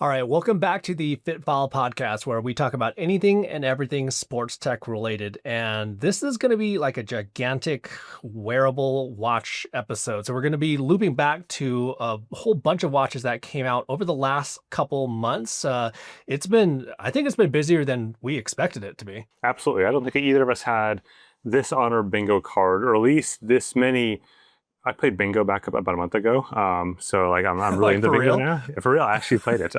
All right, welcome back to the FitFall podcast, where we talk about anything and everything sports tech related. And this is going to be like a gigantic wearable watch episode. So we're going to be looping back to a whole bunch of watches that came out over the last couple months. I think it's been busier than we expected it to be. Absolutely. I don't think either of us had this on our bingo card, or at least this many. I played bingo back up about a month ago. So like I'm really Like, into for bingo real? now. For real, I actually played it.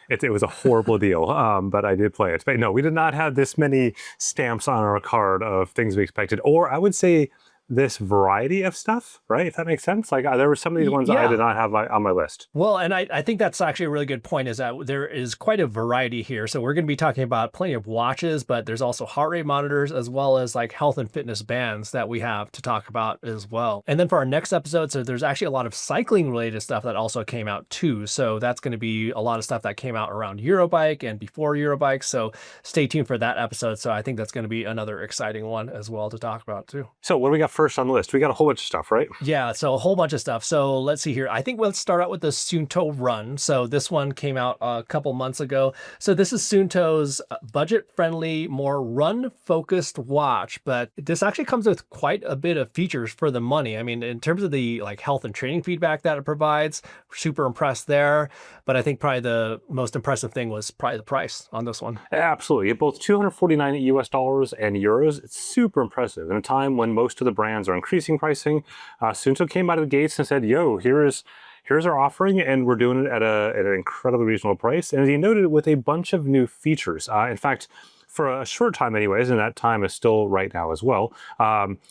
It was a horrible deal, but I did play it. But no, we did not have this many stamps on our card of things we expected, or I would say this variety of stuff, right? If that makes sense. Like there were some of these ones I Yeah. did not have on my list. Well, and I think that's actually a really good point, is that there is quite a variety here. So we're going to be talking about plenty of watches, but there's also heart rate monitors, as well as like health and fitness bands that we have to talk about as well. And then for our next episode, so there's actually a lot of cycling related stuff that also came out too. So that's going to be a lot of stuff that came out around Eurobike and before Eurobike. So stay tuned for that episode. So I think that's going to be another exciting one as well to talk about too. So what do we got first on the list? We got a whole bunch of stuff, right? Yeah, so a whole bunch of stuff. So let's see here. I think let's start out with the Suunto Run. So this one came out a couple months ago. So this is Suunto's budget-friendly, more run-focused watch, but this actually comes with quite a bit of features for the money. I mean, in terms of the like health and training feedback that it provides, super impressed there. But I think probably the most impressive thing was probably the price on this one. Absolutely. At both $249 US dollars and euros, it's super impressive. In a time when most of the brands are increasing pricing, Suunto came out of the gates and said, yo, here's our offering, and we're doing it at an incredibly reasonable price. And as you noted, with a bunch of new features. In fact, for a short time anyways, and that time is still right now as well,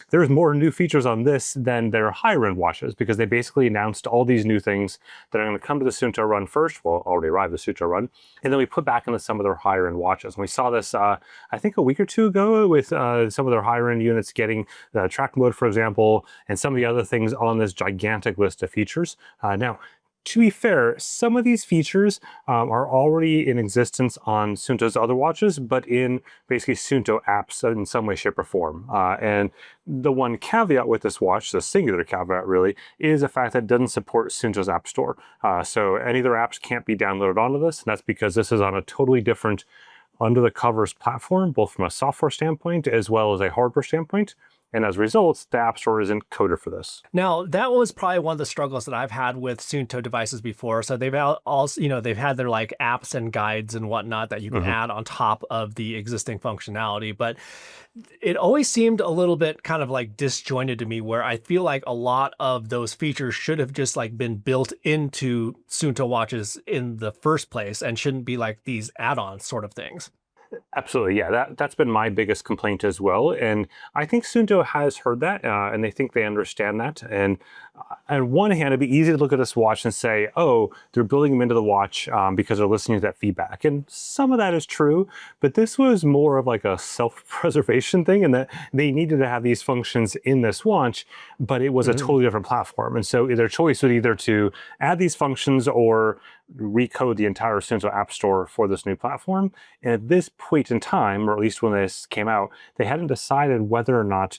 there's more new features on this than their higher end watches, because they basically announced all these new things that are going to come to the Suunto Run first, well, already arrived the Suunto Run, and then we put back into some of their higher end watches. And we saw this, I think a week or two ago, with some of their higher end units getting the track mode, for example, and some of the other things on this gigantic list of features. Now, to be fair, some of these features are already in existence on Suunto's other watches, but in basically Suunto apps in some way, shape, or form. And the one caveat with this watch, the singular caveat really, is the fact that it doesn't support Suunto's App Store. So any of their apps can't be downloaded onto this, and that's because this is on a totally different under the covers platform, both from a software standpoint as well as a hardware standpoint. And as a result, the App Store isn't coded for this. Now, that was probably one of the struggles that I've had with Suunto devices before. So they've also, they've had their like apps and guides and whatnot that you can add on top of the existing functionality. But it always seemed a little bit kind of like disjointed to me, where I feel like a lot of those features should have just like been built into Suunto watches in the first place and shouldn't be like these add-ons sort of things. Absolutely, yeah. That's been my biggest complaint as well, and I think Suunto has heard that, and they think they understand that. And on one hand, it'd be easy to look at this watch and say, "Oh, they're building them into the watch because they're listening to that feedback," and some of that is true. But this was more of like a self-preservation thing, and that they needed to have these functions in this watch, but it was a totally different platform. And so their choice was either to add these functions or recode the entire Suunto App Store for this new platform. And at this point in time, or at least when this came out, they hadn't decided whether or not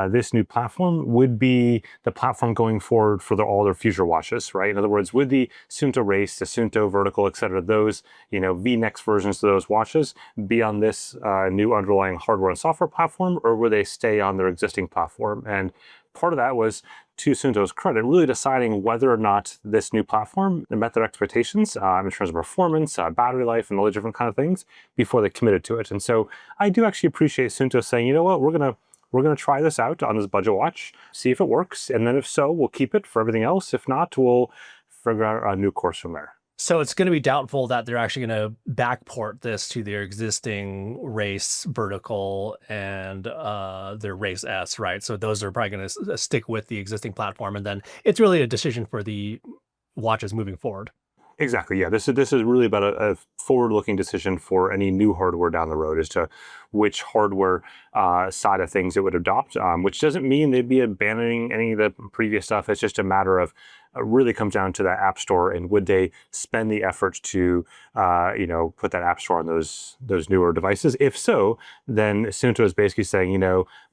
this new platform would be the platform going forward for all their future watches, right? In other words, would the Suunto Race, the Suunto Vertical, et cetera, those, V-Nex versions of those watches be on this new underlying hardware and software platform, or would they stay on their existing platform? And part of that was, to Suunto's credit, really deciding whether or not this new platform met their expectations in terms of performance, battery life, and all the different kind of things before they committed to it. And so I do actually appreciate Suunto saying, you know what, we're gonna try this out on this budget watch, see if it works, and then if so, we'll keep it for everything else. If not, we'll figure out a new course from there. So it's going to be doubtful that they're actually going to backport this to their existing Race Vertical and their Race S, right? So those are probably going to stick with the existing platform, and then it's really a decision for the watches moving forward. Exactly. Yeah. This is really about a forward-looking decision for any new hardware down the road as to which hardware side of things it would adopt. Which doesn't mean they'd be abandoning any of the previous stuff. It's just a matter of really comes down to that App Store, and would they spend the effort to put that App Store on those newer devices? If so, then Suunto is basically saying,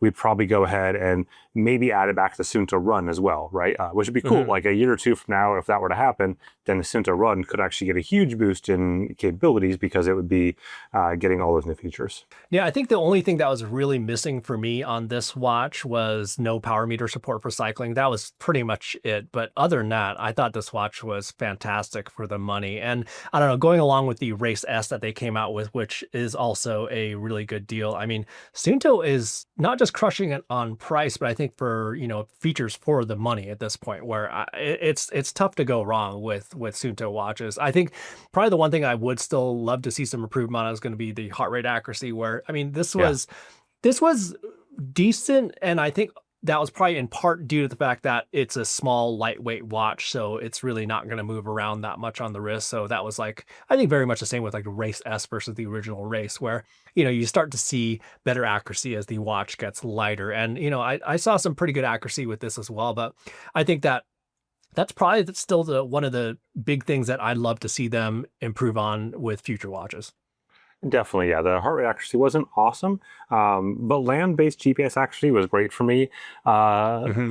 we'd probably go ahead and maybe add it back to the Suunto Run as well, right? Which would be cool. Like a year or two from now, if that were to happen, then the Suunto Run could actually get a huge boost in capabilities because it would be getting all those new features. Yeah, I think the only thing that was really missing for me on this watch was no power meter support for cycling. That was pretty much it. But other than that, I thought this watch was fantastic for the money. And I don't know, going along with the Race S that they came out with, which is also a really good deal. I mean, Suunto is not just crushing it on price, but I think for, features for the money at this point, where it's tough to go wrong with Suunto watches. I think probably the one thing I would still love to see some improvement on is going to be the heart rate accuracy, where, I mean, this was decent. And I think that was probably in part due to the fact that it's a small, lightweight watch. So it's really not going to move around that much on the wrist. So that was like, I think very much the same with like the Race S versus the original Race, where, you start to see better accuracy as the watch gets lighter. And, I saw some pretty good accuracy with this as well. But I think that's probably still one of the big things that I'd love to see them improve on with future watches. Definitely, yeah. The heart rate accuracy wasn't awesome, but land-based GPS accuracy was great for me.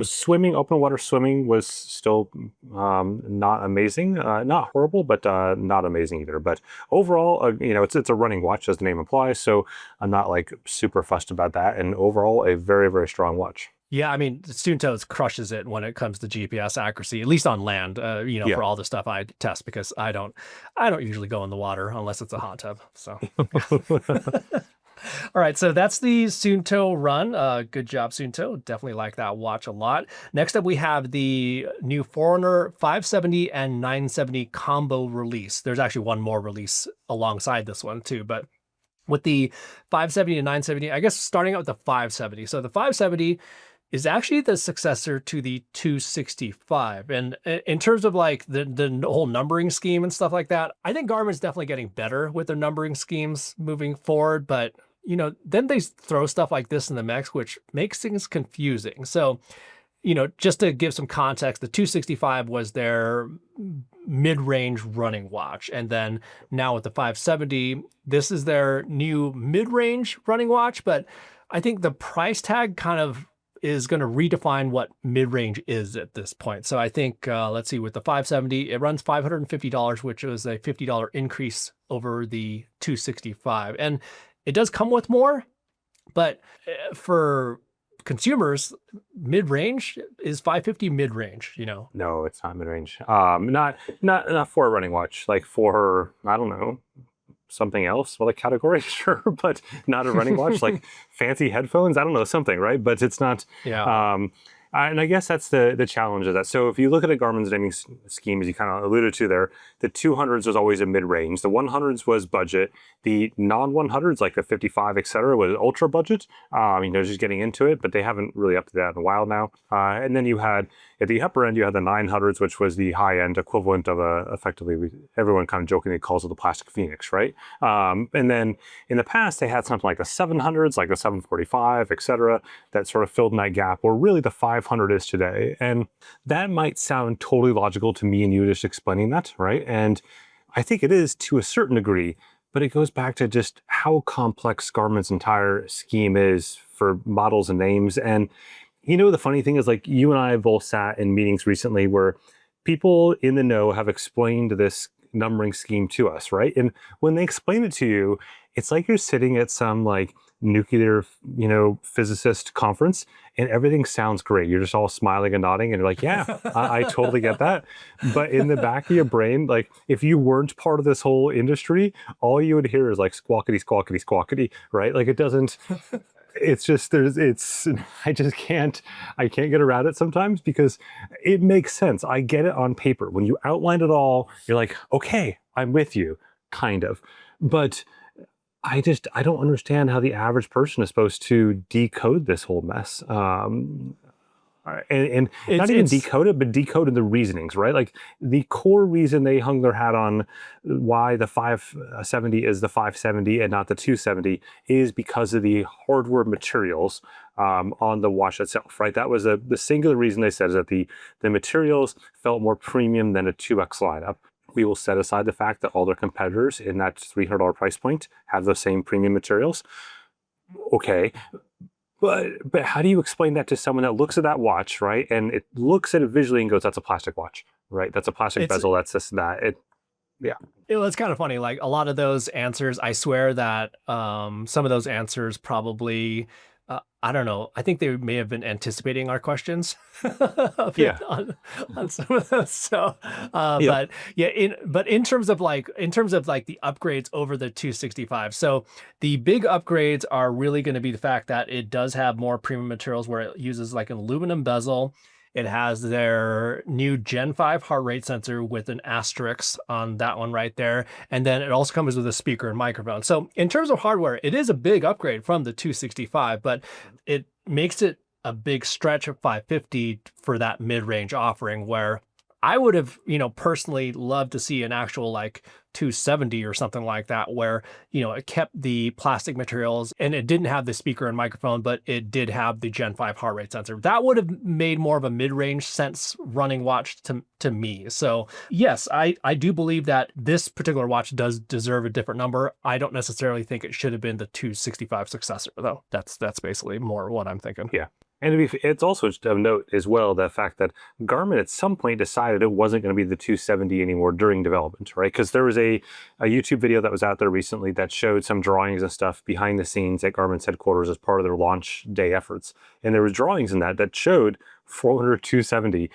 Swimming, open water swimming was still not amazing. Not horrible, but not amazing either. But overall, it's a running watch, as the name implies, so I'm not like super fussed about that. And overall, a very, very strong watch. Yeah, I mean, Suunto crushes it when it comes to GPS accuracy, at least on land, for all the stuff I test, because I don't usually go in the water unless it's a hot tub. So, all right, so that's the Suunto Run. Good job, Suunto. Definitely like that watch a lot. Next up, we have the new Forerunner 570 and 970 combo release. There's actually one more release alongside this one too, but with the 570 and 970, I guess starting out with the 570. So the 570 is actually the successor to the 265. And in terms of like the whole numbering scheme and stuff like that, I think Garmin's definitely getting better with their numbering schemes moving forward. But, then they throw stuff like this in the mix, which makes things confusing. So, just to give some context, the 265 was their mid-range running watch. And then now with the 570, this is their new mid-range running watch. But I think the price tag kind of is going to redefine what mid-range is at this point. So I think, let's see, with the 570, it runs $550, which was a $50 increase over the 265. And it does come with more, but for consumers, mid-range is $550 mid-range, No, it's not mid-range. Not for a running watch, like for, I don't know, something else, well, a category, sure, but not a running watch, like fancy headphones, I don't know, something, right? But it's not, and I guess that's the challenge of that. So if you look at a Garmin's naming scheme, as you kind of alluded to there, the 200s was always a mid-range. The 100s was budget. The non-100s, like the 55, et cetera, was ultra budget. They're just getting into it, but they haven't really upped that in a while now. And then you had, at the upper end, you had the 900s, which was the high-end equivalent of effectively, everyone kind of jokingly calls it the Plastic Phoenix, right? And then in the past, they had something like the 700s, like the 745, et cetera, that sort of filled in that gap, where really the 500 is today. And that might sound totally logical to me and you just explaining that, right? And I think it is to a certain degree, but it goes back to just how complex Garmin's entire scheme is for models and names. And the funny thing is, like, you and I have both sat in meetings recently where people in the know have explained this numbering scheme to us, right? And when they explain it to you, it's like you're sitting at some like nuclear, physicist conference and everything sounds great. You're just all smiling and nodding and you're like, yeah, I totally get that. But in the back of your brain, like if you weren't part of this whole industry, all you would hear is like squawkity, squawkity, squawkity, right? Like it doesn't, it's just, I can't get around it sometimes because it makes sense. I get it on paper. When you outline it all, you're like, okay, I'm with you, kind of. But I don't understand how the average person is supposed to decode this whole mess. And not even decode it, but decode the reasonings, right? Like the core reason they hung their hat on why the 570 is the 570 and not the 270 is because of the hardware materials on the watch itself, right? That was the singular reason they said is that the materials felt more premium than a 2X lineup. We will set aside the fact that all their competitors in that $300 price point have the same premium materials. Okay. But how do you explain that to someone that looks at that watch, right? And it looks at it visually and goes, that's a plastic watch, right? That's a plastic It's bezel, that's this and that. Yeah. it's kind of funny. Like a lot of those answers, I swear that some of those answers probably, I don't know. I think they may have been anticipating our questions a Yeah. bit on some of those. So, Yeah. but yeah, in terms of like the upgrades over the 265. So the big upgrades are really going to be the fact that it does have more premium materials where it uses like an aluminum bezel. It has their new Gen 5 heart rate sensor with an asterisk on that one right there. And then it also comes with a speaker and microphone. So in terms of hardware, it is a big upgrade from the 265, but it makes it a big stretch of 550 for that mid-range offering where I would have, personally loved to see an actual like 270 or something like that, where, it kept the plastic materials and it didn't have the speaker and microphone, but it did have the Gen 5 heart rate sensor. That would have made more of a mid-range sense running watch to me. So yes, I do believe that this particular watch does deserve a different number. I don't necessarily think it should have been the 265 successor though. That's basically more what I'm thinking. Yeah. And it's also just of note as well, the fact that Garmin at some point decided it wasn't going to be the 270 anymore during development, right? Because there was a YouTube video that was out there recently that showed some drawings and stuff behind the scenes at Garmin's headquarters as part of their launch day efforts. And there was drawings in that showed 400 270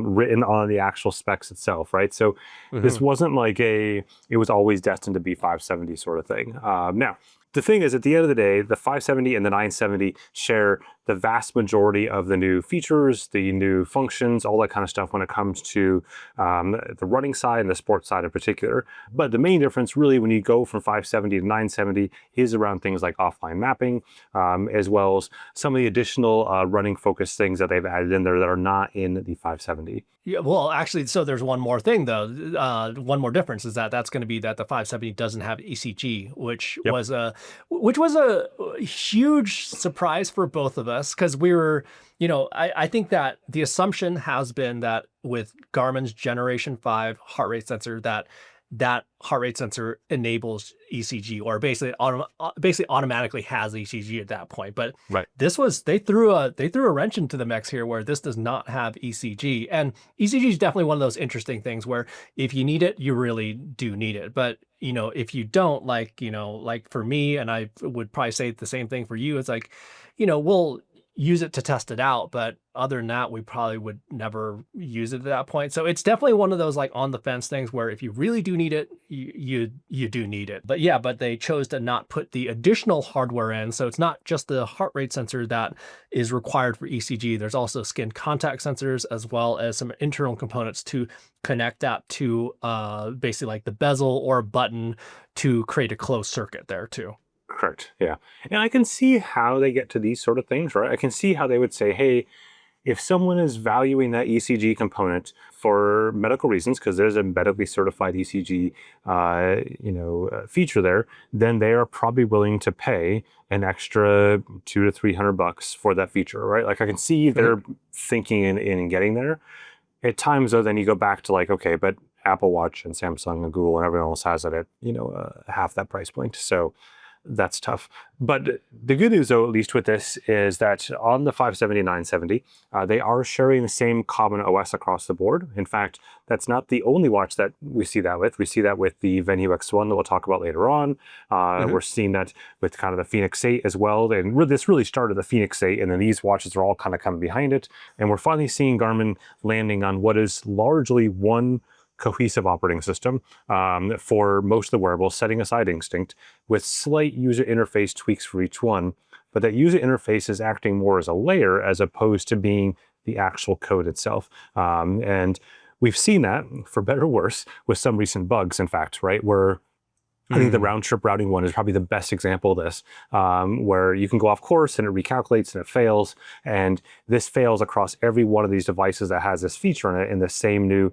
written on the actual specs itself, right? So this wasn't like it was always destined to be 570 sort of thing. Now, the thing is, at the end of the day, the 570 and the 970 share the vast majority of the new features, the new functions, all that kind of stuff when it comes to the running side and the sports side in particular. But the main difference really when you go from 570 to 970 is around things like offline mapping, as well as some of the additional running focused things that they've added in there that are not in the 570. Yeah, well, actually, so there's one more thing though. One more difference is that's going to be that the 570 doesn't have ECG, which was a huge surprise for both of us because we were, I think that the assumption has been that with Garmin's Generation 5 heart rate sensor that heart rate sensor enables ECG or basically automatically has ECG at that point. But Right. this was they threw a wrench into the mix here where this does not have ECG. And ECG is definitely one of those interesting things where if you need it, you really do need it. But if you don't, like for me, and I would probably say the same thing for you, it's like, we'll use it to test it out, but other than that, we probably would never use it at that point. So it's definitely one of those like on the fence things where if you really do need it, you do need it. But they chose to not put the additional hardware in. So it's not just the heart rate sensor that is required for ECG. There's also skin contact sensors as well as some internal components to connect that to basically like the bezel or a button to create a closed circuit there too. Correct. Yeah. And I can see how they get to these sort of things, right? I can see how they would say, hey, if someone is valuing that ECG component for medical reasons, because there's a medically certified ECG, feature there, then they are probably willing to pay an extra $200 to $300 for that feature, right? Like I can see their thinking in getting there. At times, though, then you go back to like, okay, but Apple Watch and Samsung and Google and everyone else has it at half that price point. So that's tough. But the good news, though, at least with this, is that on the 570 970, they are sharing the same common OS across the board. In fact, that's not the only watch that we see that with. We see that with the Venue X1 that we'll talk about later on. We're seeing that with kind of the Phoenix 8 as well. And this really started the Phoenix 8, and then these watches are all kind of coming behind it. And we're finally seeing Garmin landing on what is largely one cohesive operating system for most of the wearables, setting aside Instinct, with slight user interface tweaks for each one. But that user interface is acting more as a layer as opposed to being the actual code itself. And we've seen that, for better or worse, with some recent bugs, in fact, right? Where I think the round trip routing one is probably the best example of this, where you can go off course and it recalculates and it fails. And this fails across every one of these devices that has this feature in it in the same new,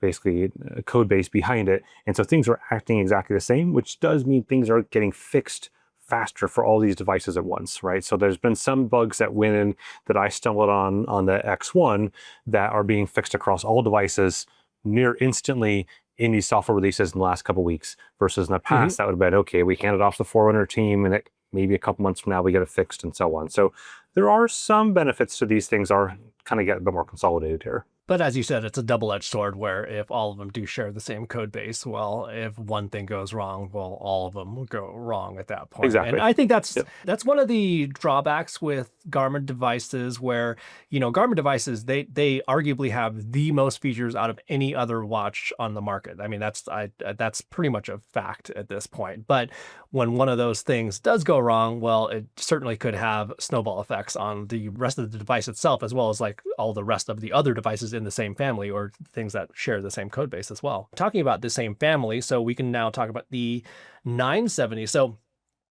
basically code base behind it. And so things are acting exactly the same, which does mean things are getting fixed faster for all these devices at once, right? So there's been some bugs that went in that I stumbled on the X1 that are being fixed across all devices near instantly in these software releases in the last couple of weeks versus in the past that would have been, okay, we handed off the Forerunner team and it maybe a couple months from now we get it fixed and so on. So there are some benefits to these things are kind of get a bit more consolidated here. But as you said, it's a double-edged sword where if all of them do share the same code base, well, if one thing goes wrong, well, all of them will go wrong at that point. Exactly. And I think that's one of the drawbacks with Garmin devices where, Garmin devices, they arguably have the most features out of any other watch on the market. I mean, that's pretty much a fact at this point. But when one of those things does go wrong, well, it certainly could have snowball effects on the rest of the device itself, as well as like all the rest of the other devices in the same family or things that share the same code base as well. Talking about the same family, so we can now talk about the 970. So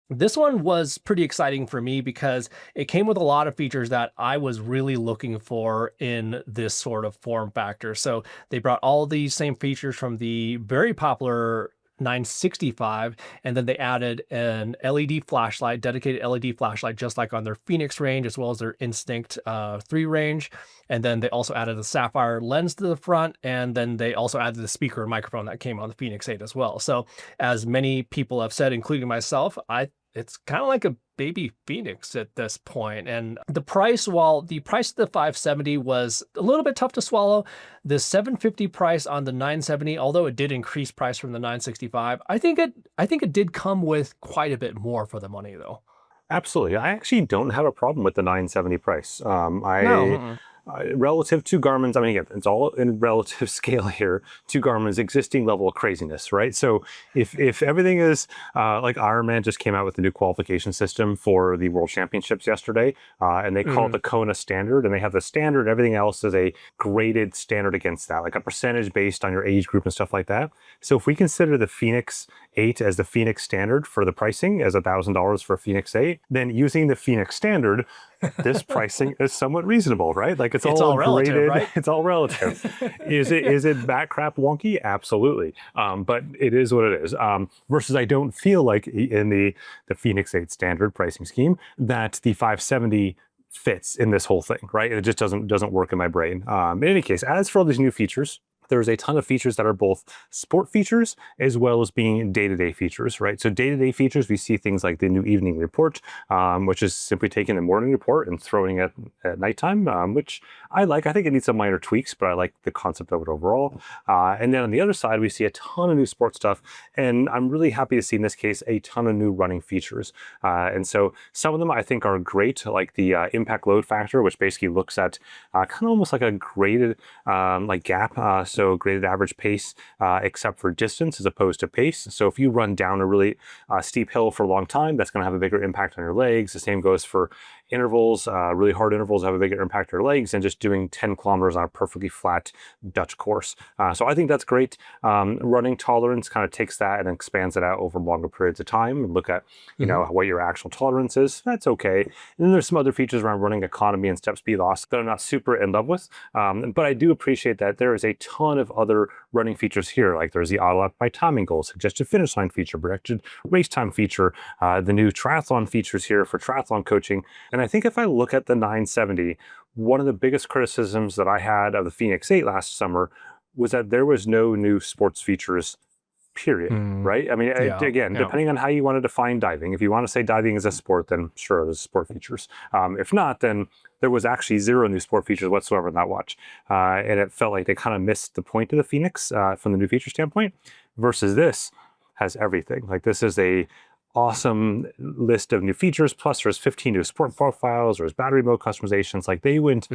this one was pretty exciting for me because it came with a lot of features that I was really looking for in this sort of form factor. So they brought all these same features from the very popular 965, and then they added an LED flashlight, dedicated LED flashlight, just like on their Phoenix range, as well as their Instinct 3 range. And then they also added a sapphire lens to the front, and then they also added the speaker and microphone that came on the Phoenix 8 as well. So as many people have said, including myself, it's kind of like a baby Phoenix at this point. And the price, while the price of the 570 was a little bit tough to swallow, the 750 price on the 970, although it did increase price from the 965, I think it did come with quite a bit more for the money though. Absolutely. I actually don't have a problem with the 970 price. No. Relative to Garmin's, I mean, again, it's all in relative scale here to Garmin's existing level of craziness, right? So if everything is like Ironman just came out with a new qualification system for the World Championships yesterday, and they call it the Kona standard, and they have the standard, everything else is a graded standard against that, like a percentage based on your age group and stuff like that. So if we consider the Phoenix 8 as the Phoenix standard for the pricing as $1,000 for Phoenix 8, then using the Phoenix standard, this pricing is somewhat reasonable, right? Like it's all relative, graded, right? It's all relative. Is it bat crap wonky? Absolutely. But it is what it is. Versus I don't feel like in the Phoenix 8 standard pricing scheme that the 570 fits in this whole thing, right? It just doesn't work in my brain. In any case, as for all these new features, there's a ton of features that are both sport features as well as being day-to-day features, right? So day-to-day features, we see things like the new evening report, which is simply taking the morning report and throwing it at nighttime, which I like. I think it needs some minor tweaks, but I like the concept of it overall. And then on the other side, we see a ton of new sports stuff, and I'm really happy to see in this case a ton of new running features. And so some of them I think are great, like the impact load factor, which basically looks at kind of almost like a graded like gap. So graded average pace, except for distance as opposed to pace. So if you run down a really steep hill for a long time, that's going to have a bigger impact on your legs. The same goes for intervals. Really hard intervals have a bigger impact on your legs than just doing 10 kilometers on a perfectly flat Dutch course. So I think that's great. Running tolerance kind of takes that and expands it out over longer periods of time and look at, you know, what your actual tolerance is. That's okay. And then there's some other features around running economy and step speed loss that I'm not super in love with. But I do appreciate that there is a ton of other running features here. Like there's the auto up by timing goals, suggested finish line feature, projected race time feature, the new triathlon features here for triathlon coaching. And I think if I look at the 970, one of the biggest criticisms that I had of the Phoenix 8 last summer was that there was no new sports features, period, right? I mean, again, depending on how you want to define diving, if you want to say diving is a sport, then sure, there's sport features. If not, then there was actually zero new sport features whatsoever in that watch. And it felt like they kind of missed the point of the Phoenix from the new feature standpoint, versus this has everything. Like this is a awesome list of new features, plus there's 15 new sport profiles, there's battery mode customizations. Like they went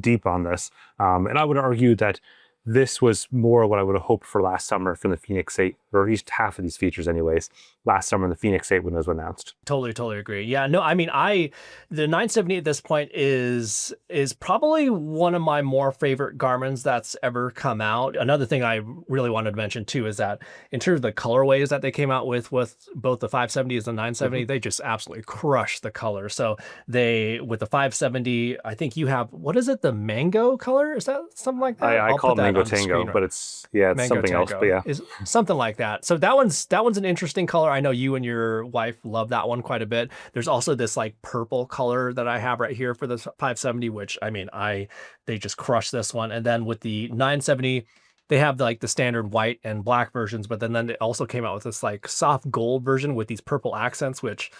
deep on this. And I would argue that this was more what I would have hoped for last summer from the Phoenix 8, or at least half of these features anyways, last summer in the Phoenix 8 when it was announced. Totally agree. Yeah, no, I mean, the 970 at this point is probably one of my more favorite Garmin's that's ever come out. Another thing I really wanted to mention too is that in terms of the colorways that they came out with both the 570 and the 970, they just absolutely crushed the color. So with the 570, I think you have, what is it, the mango color? Is that something like that? I call it Mango Tango, but it's Mango something Tango. else, but yeah. Is something like that. So that one's an interesting color. I know you and your wife love that one quite a bit. There's also this like purple color that I have right here for the 570, which I mean, they just crushed this one. And then with the 970, they have like the standard white and black versions, but then they also came out with this like soft gold version with these purple accents, which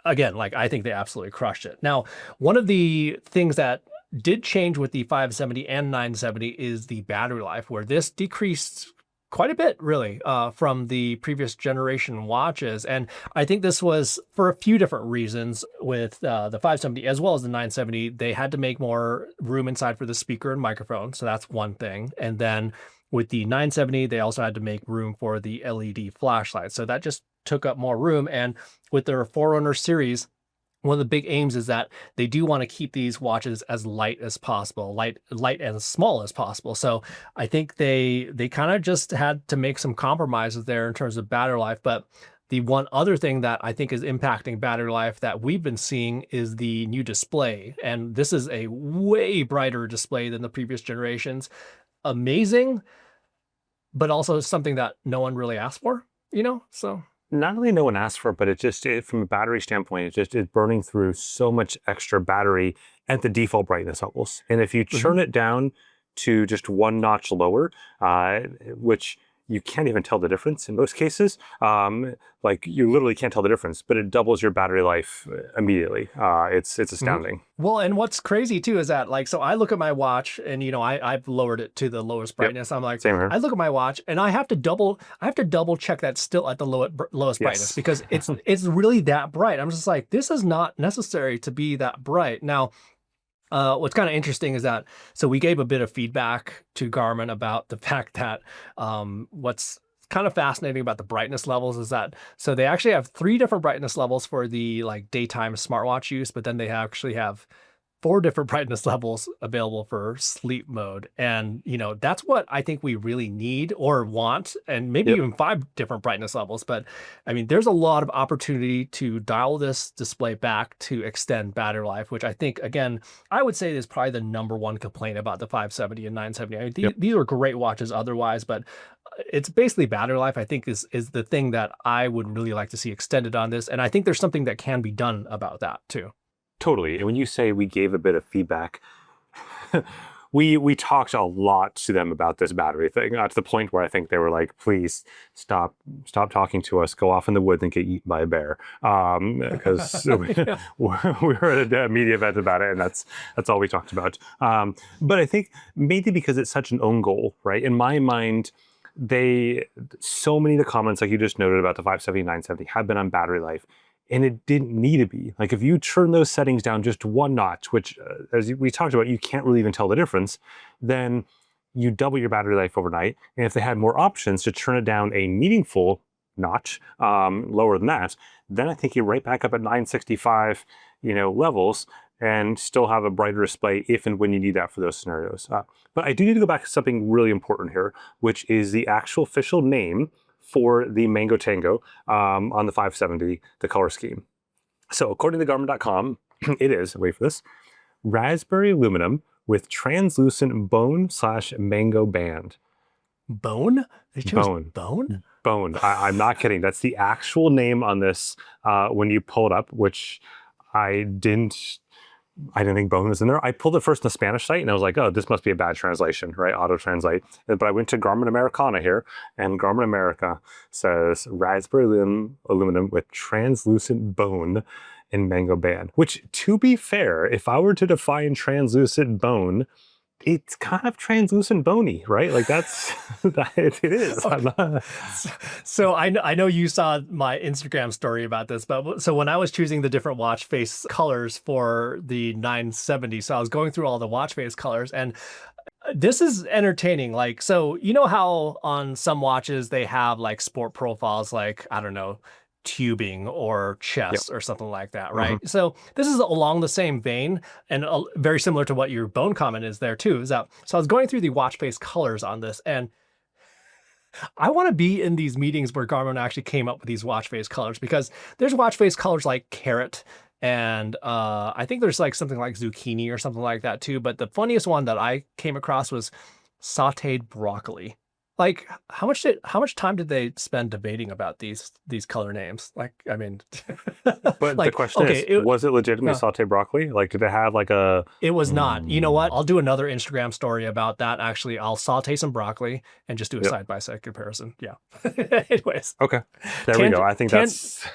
Again, like I think they absolutely crushed it. Now, one of the things that did change with the 570 and 970 is the battery life, where this decreased quite a bit, really, from the previous generation watches. And I think this was for a few different reasons with the 570 as well as the 970. They had to make more room inside for the speaker and microphone. So that's one thing. And then with the 970, they also had to make room for the LED flashlight. So that just took up more room. And with their Forerunner series, one of the big aims is that they do want to keep these watches as light as possible, light and as small as possible. So I think they kind of just had to make some compromises there in terms of battery life. But the one other thing that I think is impacting battery life that we've been seeing is the new display. And this is a way brighter display than the previous generations. Amazing, but also something that no one really asked for, so. Not only no one asked for it, but from a battery standpoint, it's burning through so much extra battery at the default brightness levels. And if you turn it down to just one notch lower, which you can't even tell the difference in most cases, like you literally can't tell the difference, but it doubles your battery life immediately. It's astounding. Well, and what's crazy too is that so I look at my watch and I've lowered it to the lowest brightness. I'm like, same here. I look at my watch and I have to double check that still at the lowest brightness because it's really that bright. I'm just like, this is not necessary to be that bright. Now, what's kind of interesting is that, so we gave a bit of feedback to Garmin about the fact that what's kind of fascinating about the brightness levels is that, so they actually have 3 different brightness levels for the daytime smartwatch use, but then they actually have 4 different brightness levels available for sleep mode. And, that's what I think we really need or want, and maybe even 5 different brightness levels. But I mean, there's a lot of opportunity to dial this display back to extend battery life, which I think, again, I would say is probably the number one complaint about the 570 and 970. I mean, these are great watches otherwise, but it's basically battery life, I think, is the thing that I would really like to see extended on this. And I think there's something that can be done about that too. Totally. And when you say we gave a bit of feedback, we talked a lot to them about this battery thing, to the point where I think they were like, please stop talking to us, go off in the woods and get eaten by a bear. Because we were at a media event about it, and that's all we talked about. But I think mainly because it's such an own goal, right? In my mind, so many of the comments, like you just noted about the 570, 970, have been on battery life. And it didn't need to be. Like if you turn those settings down just one notch, which as we talked about, you can't really even tell the difference, then you double your battery life overnight. And if they had more options to turn it down a meaningful notch, lower than that, then I think you're right back up at 965, levels, and still have a brighter display if and when you need that for those scenarios. But I do need to go back to something really important here, which is the actual official name for the Mango Tango on the 570, the color scheme. So according to Garmin.com, it is, wait for this, raspberry aluminum with translucent bone/mango band. Bone? They chose bone? Bone. I'm not kidding. That's the actual name on this when you pull it up, which I didn't think bone was in there. I pulled it first in the Spanish site and I was like, oh, this must be a bad translation, right? Auto translate. But I went to Garmin Americana here, and Garmin America says raspberry aluminum with translucent bone and mango band, which, to be fair, if I were to define translucent bone, it's kind of translucent bony, right? Like it is. Okay. So I know you saw my Instagram story about this, but so when I was choosing the different watch face colors for the 970, so I was going through all the watch face colors, and this is entertaining. Like, so how on some watches they have like sport profiles, like, I don't know, tubing or chest or something like that, right? So this is along the same vein, and very similar to what your bone comment is there too. So I was going through the watch face colors on this, and I want to be in these meetings where Garmin actually came up with these watch face colors, because there's watch face colors like carrot, and I think there's like something like zucchini or something like that too. But the funniest one that I came across was sauteed broccoli. Like, how much time did they spend debating about these color names? Like, I mean, but the question is, was it legitimately sauteed broccoli? Like, did they have like a? It was not. You know what? I'll do another Instagram story about that. Actually, I'll saute some broccoli and just do a side by side comparison. Yeah. Anyways. Okay. There we go. I think that's.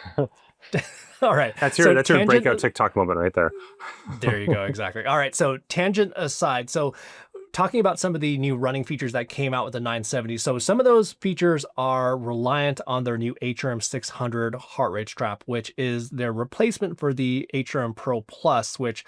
All right. That's So your tangent. breakout TikTok moment right there. There you go. Exactly. All right. So tangent aside, so talking about some of the new running features that came out with the 970. So some of those features are reliant on their new HRM 600 heart rate strap, which is their replacement for the HRM Pro Plus, which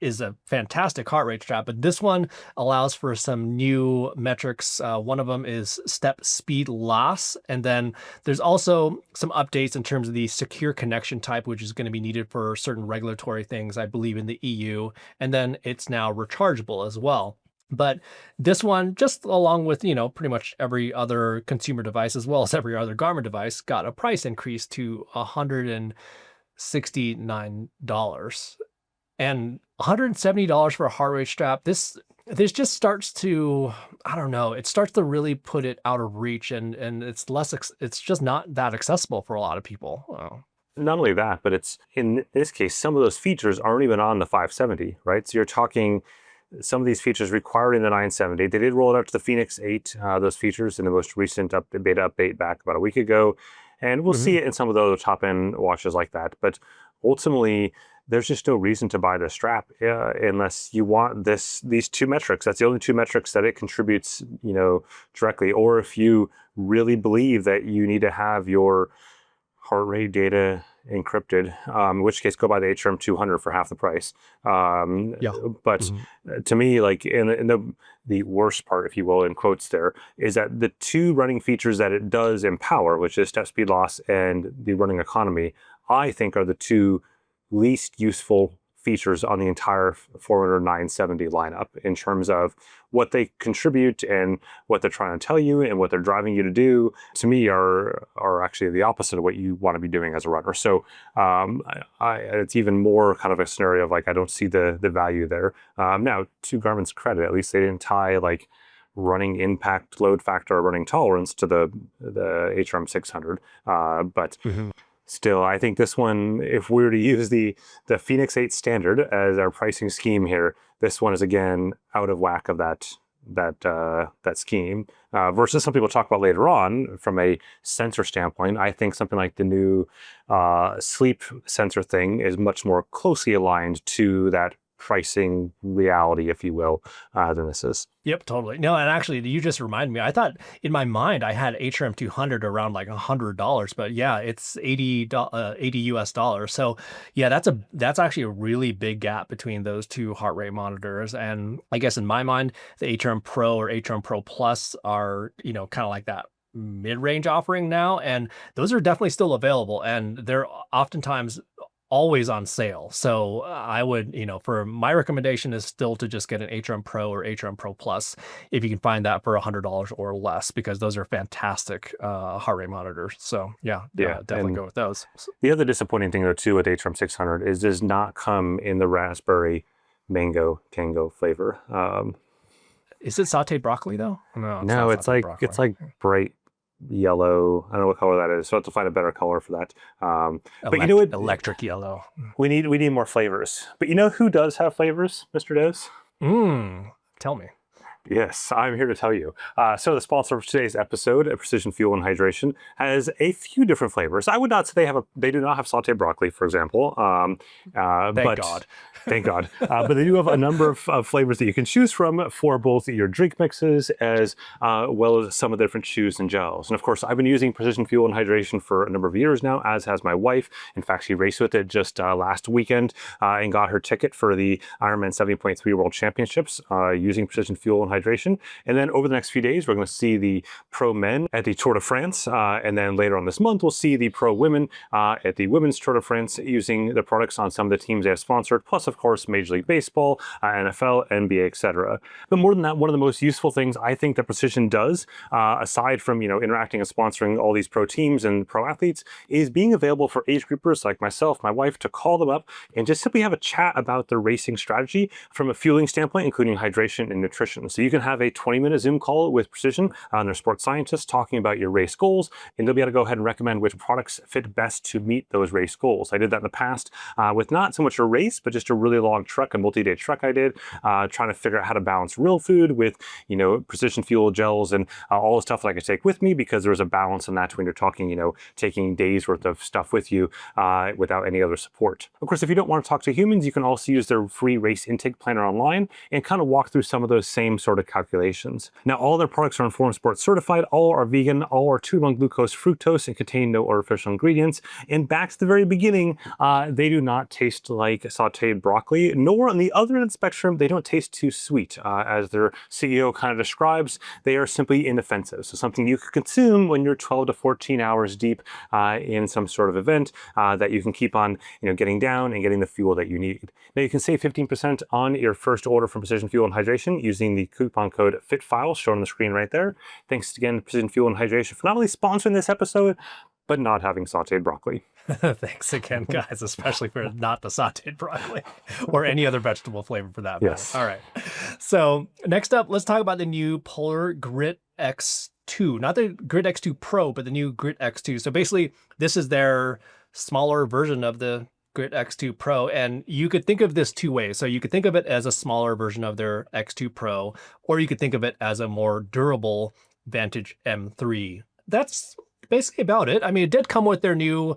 is a fantastic heart rate strap, but this one allows for some new metrics. One of them is step speed loss. And then there's also some updates in terms of the secure connection type, which is going to be needed for certain regulatory things, I believe, in the EU. And then it's now rechargeable as well. But this one, just along with, pretty much every other consumer device, as well as every other Garmin device, got a price increase to $169. And $170 for a heart rate strap, this just starts to, I don't know, it starts to really put it out of reach, and it's it's just not that accessible for a lot of people. Oh. Not only that, but it's in this case, some of those features aren't even on the 570, right? So you're talking some of these features required in the 970. They did roll it out to the Phoenix 8, those features in the most recent beta update back about a week ago. And we'll see it in some of the other top end watches like that. But ultimately, there's just no reason to buy the strap unless you want these two metrics. That's the only two metrics that it contributes, directly. Or if you really believe that you need to have your heart rate data encrypted, in which case go buy the HRM 200 for half the price. But to me, like in the worst part, if you will, in quotes there, is that the two running features that it does empower, which is step speed loss and the running economy, I think are the two least useful features on the entire Forerunner 970 lineup in terms of what they contribute and what they're trying to tell you and what they're driving you to do, to me are actually the opposite of what you want to be doing as a runner. So it's even more kind of a scenario of like, I don't see the value there. Now, to Garmin's credit, at least they didn't tie like running impact, load factor, or running tolerance to the HRM 600. But still, I think this one, if we were to use the Phoenix 8 standard as our pricing scheme here, this one is again out of whack of that scheme. Versus some people talk about later on from a sensor standpoint. I think something like the new sleep sensor thing is much more closely aligned to that pricing reality, if you will, than this is. Yep, totally. No, and actually, you just reminded me. I thought in my mind I had HRM 200 around like $100, but yeah, it's $80 US. So yeah, that's actually a really big gap between those two heart rate monitors. And I guess in my mind, the HRM Pro or HRM Pro Plus are kind of like that mid-range offering now, and those are definitely still available, and they're oftentimes always on sale. So I would, for my recommendation is still to just get an HRM Pro or HRM Pro Plus if you can find that for $100 or less, because those are fantastic heart rate monitors. So definitely go with those. The other disappointing thing though too with HRM 600 is does not come in the raspberry mango tango flavor. Is it sauteed broccoli though? No, it's like bright yellow. I don't know what color that is, so I have to find a better color for that. But you know what? Electric yellow. We need more flavors. But you know who does have flavors, Mr. Does? Tell me. Yes, I'm here to tell you. So the sponsor of today's episode, Precision Fuel and Hydration, has a few different flavors. I would not say they do not have sauteed broccoli, for example. Thank God. Thank God. But they do have a number of flavors that you can choose from for both your drink mixes as well as some of the different chews and gels. And of course, I've been using Precision Fuel and Hydration for a number of years now, as has my wife. In fact, she raced with it just last weekend and got her ticket for the Ironman 70.3 World Championships using Precision Fuel and Hydration. And then over the next few days, we're going to see the pro men at the Tour de France. And then later on this month, we'll see the pro women at the Women's Tour de France using the products on some of the teams they have sponsored, plus of course, Major League Baseball, NFL, NBA, etc. But more than that, one of the most useful things I think that Precision does, aside from interacting and sponsoring all these pro teams and pro athletes, is being available for age groupers like myself, my wife, to call them up and just simply have a chat about their racing strategy from a fueling standpoint, including hydration and nutrition. So you can have a 20-minute Zoom call with Precision and their sports scientists talking about your race goals, and they'll be able to go ahead and recommend which products fit best to meet those race goals. I did that in the past with not so much a race, but just a really long trek, a multi-day trek I did, trying to figure out how to balance real food with, precision fuel gels and all the stuff that I could take with me, because there was a balance in that when you're talking, taking days worth of stuff with you without any other support. Of course, if you don't want to talk to humans, you can also use their free race intake planner online and kind of walk through some of those same sort of calculations. Now, all their products are Informed Sports certified, all are vegan, all are 2-to-1 glucose fructose and contain no artificial ingredients. And back to the very beginning, they do not taste like sauteed broccoli, nor on the other end of the spectrum, they don't taste too sweet. As their CEO kind of describes, they are simply inoffensive. So something you could consume when you're 12 to 14 hours deep in some sort of event that you can keep on getting down and getting the fuel that you need. Now you can save 15% on your first order from Precision Fuel and Hydration using the coupon code FitFall shown on the screen right there. Thanks again to Precision Fuel and Hydration for not only sponsoring this episode, but not having sauteed broccoli. Thanks again, guys, especially for not the sauteed broccoli or any other vegetable flavor for that matter. Yes. All right. So next up, let's talk about the new Polar Grit X2. Not the Grit X2 Pro, but the new Grit X2. So basically, this is their smaller version of the Grit X2 Pro. And you could think of this two ways. So you could think of it as a smaller version of their X2 Pro, or you could think of it as a more durable Vantage M3. That's basically about it. I mean, it did come with their new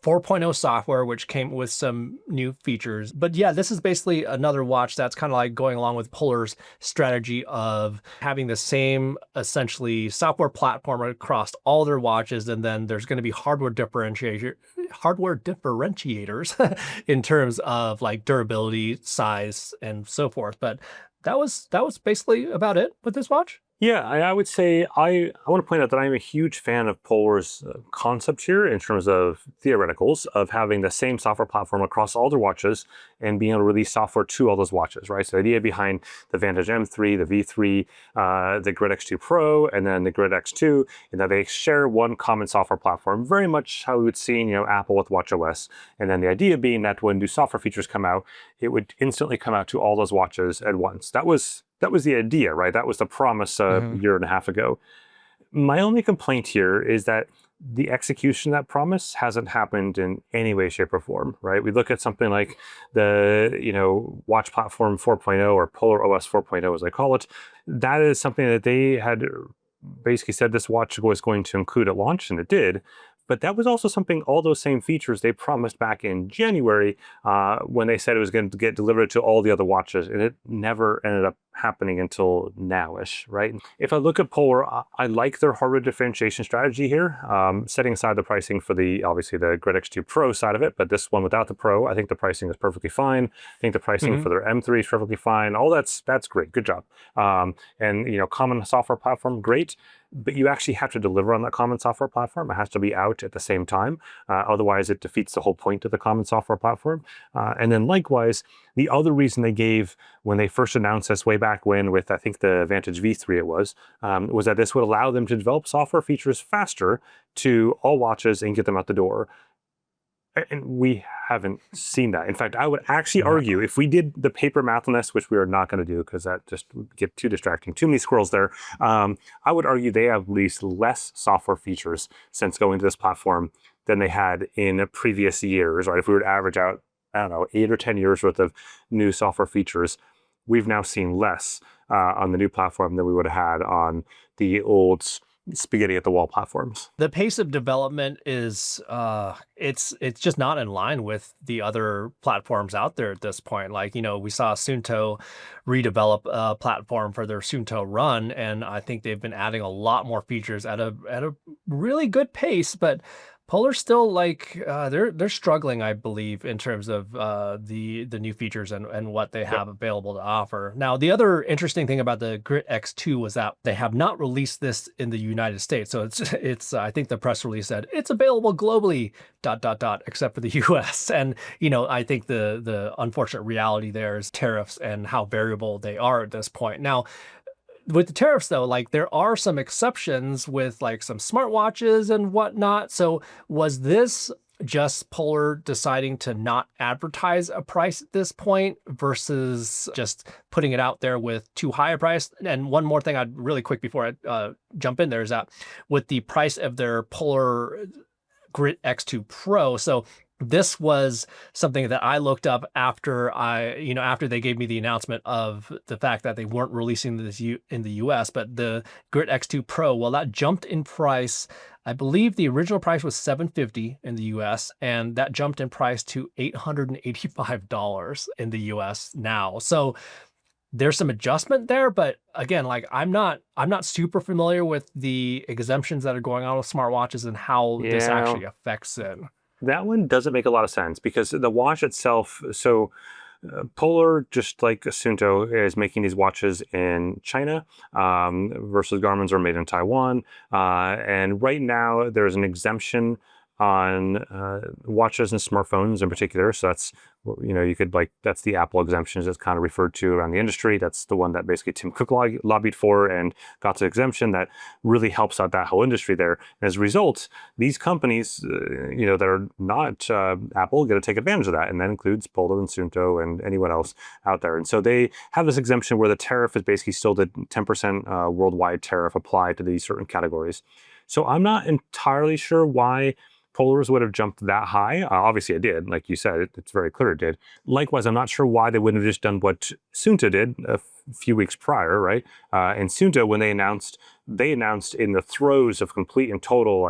4.0 software, which came with some new features. But yeah, this is basically another watch that's kind of like going along with Polar's strategy of having the same essentially software platform across all their watches. And then there's going to be hardware differentiators in terms of like durability, size, and so forth. But that was basically about it with this watch. Yeah, I would say I want to point out that I'm a huge fan of Polar's concept here in terms of theoreticals of having the same software platform across all their watches and being able to release software to all those watches, right? So the idea behind the Vantage M3, the V3, the Grit X2 Pro, and then the Grit X2, is that they share one common software platform, very much how we would see, Apple with watchOS. And then the idea being that when new software features come out, it would instantly come out to all those watches at once. That was the idea, right? That was the promise a year and a half ago. My only complaint here is that the execution of that promise hasn't happened in any way, shape, or form, right? We look at something like the, Watch Platform 4.0 or Polar OS 4.0, as I call it. That is something that they had basically said this watch was going to include at launch, and it did. But that was also something, all those same features they promised back in January when they said it was going to get delivered to all the other watches, and it never ended up happening until now-ish, right? If I look at Polar, I like their hardware differentiation strategy here, setting aside the pricing for obviously the Grit X2 Pro side of it, but this one without the Pro, I think the pricing is perfectly fine. I think the pricing for their M3 is perfectly fine. All that's great, good job. And common software platform, great. But you actually have to deliver on that common software platform. It has to be out at the same time. Otherwise, it defeats the whole point of the common software platform. And then likewise, the other reason they gave when they first announced this way back when with, I think, the Vantage V3 it was that this would allow them to develop software features faster to all watches and get them out the door. And we haven't seen that. In fact, I would actually argue if we did the paper math on this, which we are not going to do because that just would get too distracting, too many squirrels there. I would argue they have released less software features since going to this platform than they had in previous years, right? If we were to average out, 8 or 10 years worth of new software features, we've now seen less on the new platform than we would have had on the old spaghetti at the wall platforms. The pace of development is it's just not in line with the other platforms out there at this point. Like, we saw Suunto redevelop a platform for their Suunto Run, and I think they've been adding a lot more features at a really good pace, but Polar's still they're struggling, I believe, in terms of the new features and what they have available to offer. Now, the other interesting thing about the Grit X2 was that they have not released this in the United States. So it's I think the press release said it's available globally, ... except for the US. And I think the unfortunate reality there is tariffs and how variable they are at this point. Now, with the tariffs, though, there are some exceptions with some smartwatches and whatnot. So was this just Polar deciding to not advertise a price at this point versus just putting it out there with too high a price? And one more thing I'd really quick before I jump in there is that with the price of their Polar Grit X2 Pro, so this was something that I looked up after after they gave me the announcement of the fact that they weren't releasing this in the US, but the Grit X2 Pro, well, that jumped in price. I believe the original price was $750 in the US, and that jumped in price to $885 in the US now. So there's some adjustment there, but again, like I'm not super familiar with the exemptions that are going on with smartwatches and how this Yeah, actually affects it. that one doesn't make a lot of sense because the watch itself, so Polar, just like Suunto, is making these watches in China versus Garmin's are made in Taiwan. And right now, there's an exemption on watches and smartphones in particular. So that's, you could that's the Apple exemptions that's kind of referred to around the industry. That's the one that basically Tim Cook lobbied for and got the exemption that really helps out that whole industry there. And as a result, these companies, that are not Apple, get to take advantage of that. And that includes Polar and Suunto and anyone else out there. And so they have this exemption where the tariff is basically still the 10% worldwide tariff applied to these certain categories. So I'm not entirely sure why Polars would have jumped that high. Obviously, it did. Like you said, it's very clear it did. Likewise, I'm not sure why they wouldn't have just done what Suunto did a few weeks prior, right? And Suunto, when they announced in the throes of complete and total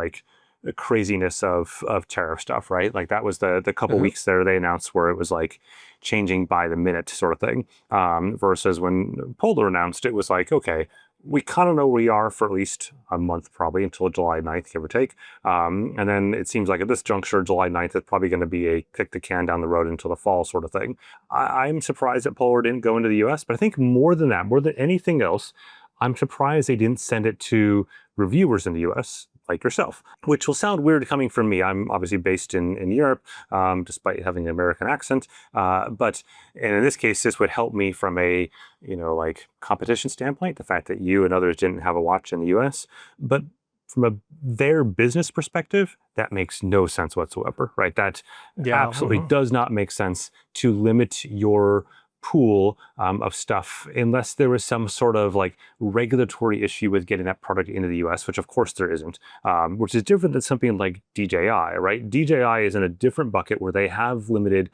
the craziness of tariff stuff, right? Like that was the couple weeks there they announced where it was like changing by the minute sort of thing. Versus when Polar announced, it was like, okay, we kind of know where we are for at least a month, probably until July 9th, give or take. And then it seems like at this juncture, July 9th is probably going to be a kick the can down the road until the fall sort of thing. I'm surprised that Polar didn't go into the US, but I think more than that, more than anything else, I'm surprised they didn't send it to reviewers in the US like yourself, which will sound weird coming from me. I'm obviously based in Europe, despite having an American accent. But in this case, this would help me from a, competition standpoint, the fact that you and others didn't have a watch in the US. But from their business perspective, that makes no sense whatsoever, right? That absolutely does not make sense to limit your pool of stuff unless there was some sort of regulatory issue with getting that product into the US, which of course there isn't, which is different than something like DJI, right? DJI is in a different bucket where they have limited